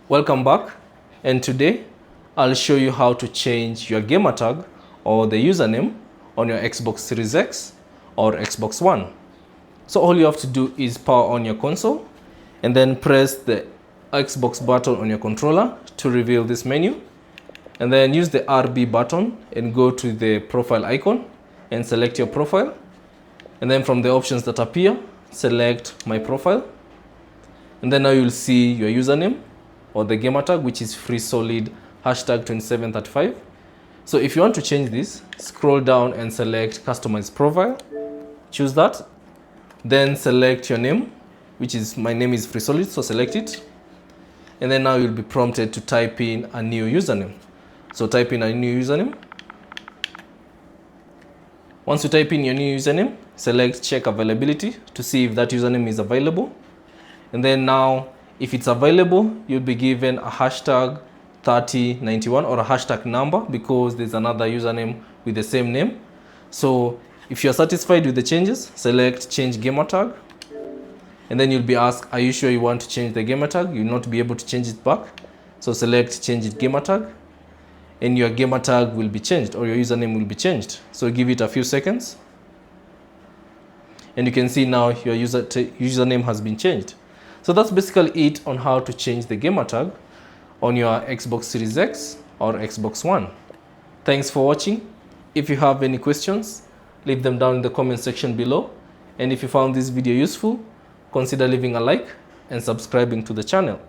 Welcome back, and today I'll show you how to change your gamertag or the username on your Xbox Series X or Xbox One. So all you have to do is power on your console and then press the Xbox button on your controller to reveal this menu, and then use the RB button and go to the profile icon and select your profile, and then from the options that appear, select my profile, and then now you'll see your username or the gamertag, which is free solid #2735. So if you want to change this, scroll down and select customize profile, choose that, then select your name, which is, my name is free solid, so select it, and then now you'll be prompted to type in a new username. So type in a new username. Once you type in your new username, select check availability to see if that username is available, and then now if it's available, you'll be given a #3091 or a hashtag number because there's another username with the same name. So if you're satisfied with the changes, select change gamertag, and then you'll be asked, are you sure you want to change the gamertag? You'll not be able to change it back. So select change it gamertag, and your gamertag will be changed or your username will be changed. So give it a few seconds, and you can see now your username has been changed. So that's basically it on how to change the gamertag on your Xbox Series X or Xbox One. Thanks for watching. If you have any questions, leave them down in the comment section below. And if you found this video useful, consider leaving a like and subscribing to the channel.